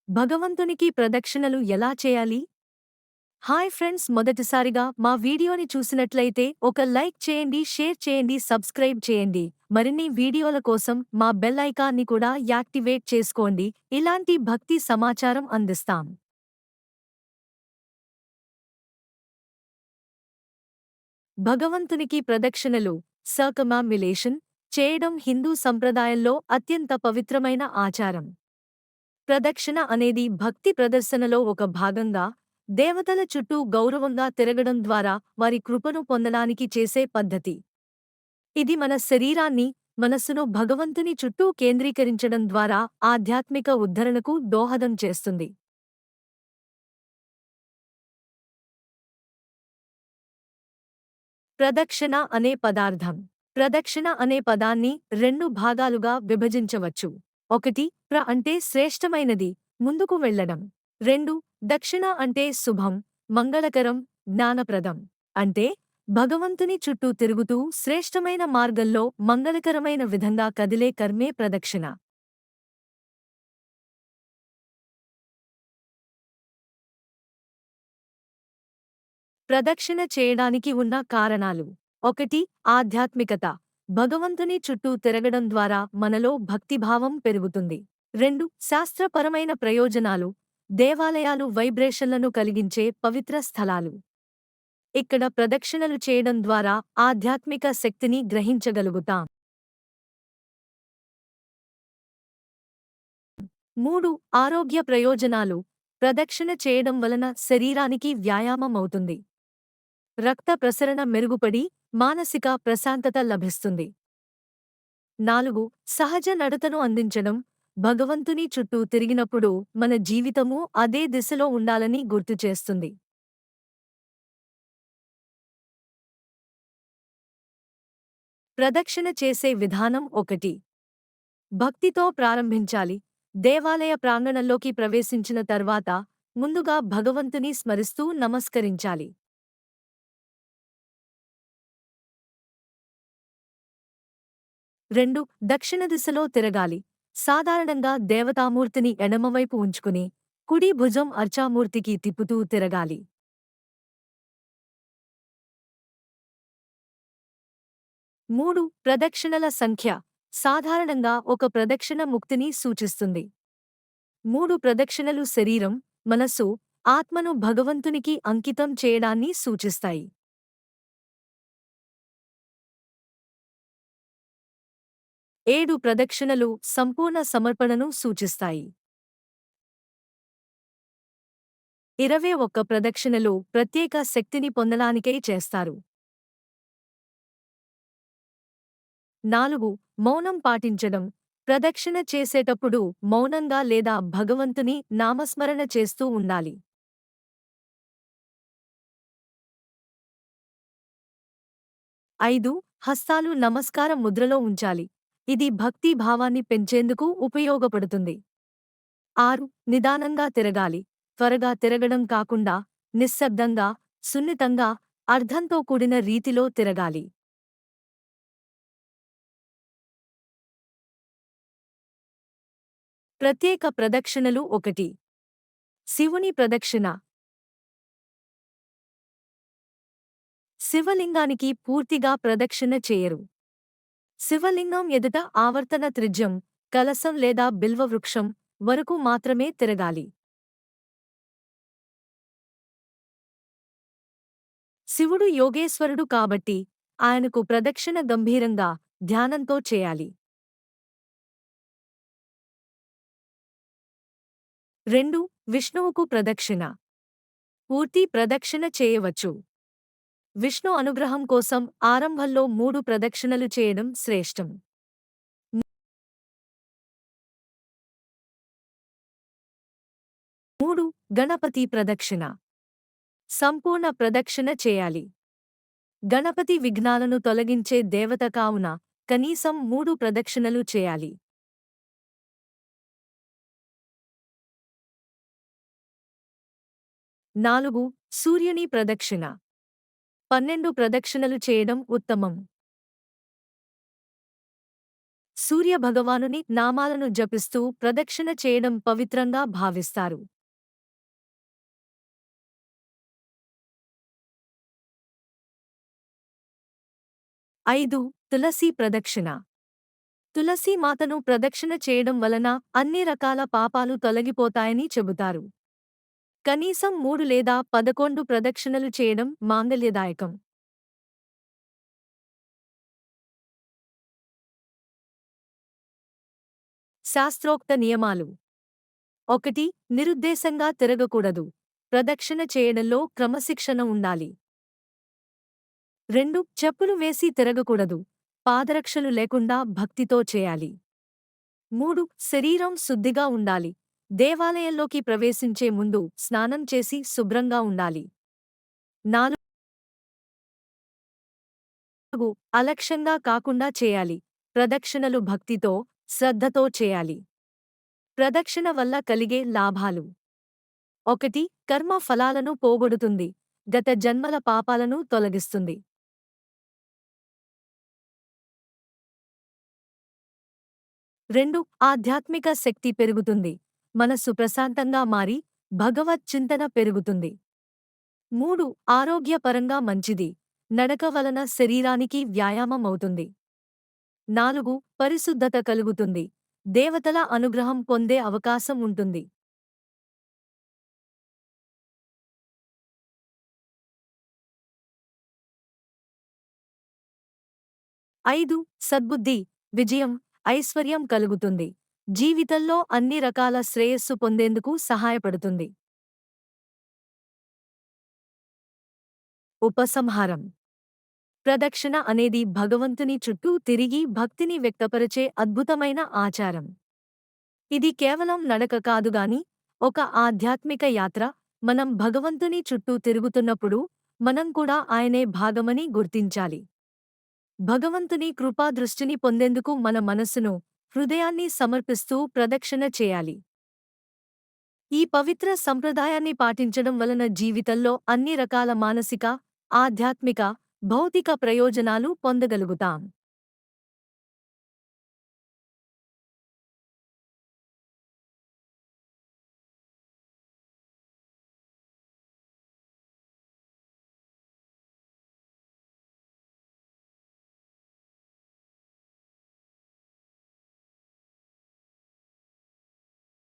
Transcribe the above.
భగవంతునికి ప్రదక్షిణలు ఎలా చేయాలి? హాయ్ ఫ్రెండ్స్, మొదటిసారిగా మా వీడియోని చూసినట్లయితే ఒక లైక్ చేయండి, షేర్ చేయండి, సబ్స్క్రైబ్ చేయండి. మరిన్ని వీడియోల కోసం మా బెల్ ఐకాన్ని కూడా యాక్టివేట్ చేసుకోండి. ఇలాంటి భక్తి సమాచారం అందిస్తాం. భగవంతునికి ప్రదక్షిణలు సర్కమాంబులేషన్ చేయడం హిందూ సంప్రదాయంలో అత్యంత పవిత్రమైన ఆచారం. ప్రదక్షిణ అనేది భక్తి ప్రదర్శనలో ఒక భాగంగా దేవతల చుట్టూ గౌరవంగా తిరగడం ద్వారా వారి కృపను పొందడానికి చేసే పద్ధతి. ఇది మన శరీరాన్ని, మనస్సును భగవంతుని చుట్టూ కేంద్రీకరించడం ద్వారా ఆధ్యాత్మిక ఉద్ధరణకు దోహదం చేస్తుంది. ప్రదక్షిణ అనే పదార్థం. ప్రదక్షిణ అనే పదాన్ని రెండు భాగాలుగా విభజించవచ్చు. ఒకటి ప్ర అంటే శ్రేష్టమైనది, ముందుకు వెళ్ళడం. రెండు దక్షిణ అంటే శుభం, మంగళకరం, జ్ఞానప్రదం. అంటే భగవంతుని చుట్టూ తిరుగుతూ శ్రేష్టమైన మార్గంలో మంగళకరమైన విధంగా కదిలే కర్మే ప్రదక్షిణ. ప్రదక్షిణ చేయడానికి ఉన్న కారణాలు: ఒకటి ఆధ్యాత్మికత. భగవంతుని చుట్టూ తిరగడం ద్వారా మనలో భక్తిభావం పెరుగుతుంది. రెండు శాస్త్రపరమైన ప్రయోజనాలు. దేవాలయాలు వైబ్రేషన్లను కలిగించే పవిత్ర స్థలాలు. ఇక్కడ ప్రదక్షిణలు చేయడం ద్వారా ఆధ్యాత్మిక శక్తిని గ్రహించగలుగుతాం. మూడు ఆరోగ్య ప్రయోజనాలు. ప్రదక్షిణ చేయడం వలన శరీరానికి వ్యాయామమవుతుంది. రక్త ప్రసరణ మెరుగుపడి మానసిక ప్రశాంతత లభిస్తుంది. నాలుగు సహజ నడతను అందించడం. భగవంతుని చుట్టూ తిరిగినప్పుడు మన జీవితమూ అదే దిశలో ఉండాలని గుర్తుచేస్తుంది. ప్రదక్షిణ చేసే విధానం ఒకటి. భక్తితో ప్రారంభించాలి. దేవాలయ ప్రాంగణంలోకి ప్రవేశించిన తర్వాత ముందుగా భగవంతుని స్మరిస్తూ నమస్కరించాలి. రెండు దక్షిణ దిశలో తిరగాలి. సాధారణంగా దేవతామూర్తిని ఎడమవైపు ఉంచుకుని కుడి భుజం అర్చామూర్తికి తిప్పుతూ తిరగాలి. మూడు ప్రదక్షిణల సంఖ్య. సాధారణంగా ఒక ప్రదక్షిణ ముక్తిని సూచిస్తుంది. మూడు ప్రదక్షిణలు శరీరం, మనస్సు, ఆత్మను భగవంతునికి అంకితం చేయడాన్ని సూచిస్తాయి. ఏడు ప్రదక్షిణలు సంపూర్ణ సమర్పణను సూచిస్తాయి. 21 ప్రదక్షిణలు ప్రత్యేక శక్తిని పొందడానికై చేస్తారు. 4 మౌనం పాటించడం. ప్రదక్షిణ చేసేటప్పుడు మౌనంగా లేదా భగవంతుని నామస్మరణ చేస్తూ ఉండాలి. 5 హస్తాలు నమస్కార ముద్రలో ఉంచాలి. ఇది భక్తి భావాన్ని పెంచేందుకు ఉపయోగపడుతుంది. 6 నిదానంగా తిరగాలి. త్వరగా తిరగడం కాకుండా నిశ్శబ్దంగా, సున్నితంగా, అర్థంతో కూడిన రీతిలో తిరగాలి. ప్రత్యేక ప్రదక్షిణలు 1. శివుని ప్రదక్షిణ. శివలింగానికి పూర్తిగా ప్రదక్షిణ చేయరు. శివలింగం ఎదుట ఆవర్తన త్రిజ్యం, కలశం లేదా బిల్వవృక్షం వరకు మాత్రమే తిరగాలి. శివుడు యోగేశ్వరుడు కాబట్టి ఆయనకు ప్రదక్షిణ గంభీరంగా, ధ్యానంతో చేయాలి. 2 విష్ణువుకు ప్రదక్షిణ. పూర్తి ప్రదక్షిణ చేయవచ్చు. విష్ణు అనుగ్రహం కోసం ఆరంభంలో 3 ప్రదక్షిణలు చేయడం శ్రేష్టం. 3 గణపతి ప్రదక్షిణ. సంపూర్ణ ప్రదక్షిణ చేయాలి. గణపతి విఘ్నాలను తొలగించే దేవత కావున కనీసం 3 ప్రదక్షిణలు చేయాలి. 4 సూర్యుని ప్రదక్షిణ. 12 ప్రదక్షిణలు చేయడం ఉత్తమం. సూర్యభగవానుని నామాలను జపిస్తూ ప్రదక్షిణ చేయడం పవిత్రంగా భావిస్తారు. 5. తులసి ప్రదక్షిణ. తులసీ మాతను ప్రదక్షిణ చేయడం వలన అన్ని రకాల పాపాలు తొలగిపోతాయని చెబుతారు. కనీసం 3 లేదా 11 ప్రదక్షిణలు చేయడం మాంగళ్యదాయకం. శాస్త్రోక్త నియమాలు. 1. నిరుద్దేశంగా తిరగకూడదు. ప్రదక్షిణ చేయడంలో క్రమశిక్షణ ఉండాలి. 2. చెప్పులు వేసి తిరగకూడదు. పాదరక్షలు లేకుండా భక్తితో చేయాలి. 3. శరీరం శుద్ధిగా ఉండాలి. దేవాలయంలోకి ప్రవేశించే ముందు స్నానం చేసి శుభ్రంగా ఉండాలి. 4. అలక్ష్యంగా కాకుండా చేయాలి. ప్రదక్షిణలు భక్తితో, శ్రద్ధతో చేయాలి. ప్రదక్షిణ వల్ల కలిగే లాభాలు. 1. కర్మ ఫలాలను పోగొడుతుంది. గత జన్మల పాపాలను తొలగిస్తుంది. 2. ఆధ్యాత్మిక శక్తి పెరుగుతుంది. మనస్సు ప్రశాంతంగా మారి, భగవత్ చింతన పెరుగుతుంది. 3. ఆరోగ్యపరంగా మంచిది. నడక వలన శరీరానికి వ్యాయామమవుతుంది. 4. పరిశుద్ధత కలుగుతుంది. దేవతల అనుగ్రహం పొందే అవకాశం ఉంటుంది. 5. సద్బుద్ధి, విజయం, ఐశ్వర్యం కలుగుతుంది. జీవితంలో అన్ని రకాల శ్రేయస్సు పొందేందుకు సహాయపడుతుంది. ఉపసంహారం. ప్రదక్షిణ అనేది భగవంతుని చుట్టూ తిరిగి భక్తిని వ్యక్తపరిచే అద్భుతమైన ఆచారం. ఇది కేవలం నడక కాదుగాని ఒక ఆధ్యాత్మిక యాత్ర. మనం భగవంతుని చుట్టూ తిరుగుతున్నప్పుడు మనం కూడా ఆయనే భాగమని గుర్తించాలి. భగవంతుని కృపా దృష్టిని పొందేందుకు మన మనస్సును, హృదయాన్ని సమర్పిస్తూ ప్రదక్షిణ చేయాలి. ఈ పవిత్ర సంప్రదాయాన్ని పాటించడం వలన జీవితంలో అన్ని రకాల మానసిక, ఆధ్యాత్మిక, భౌతిక ప్రయోజనాలు పొందగలుగుతాం.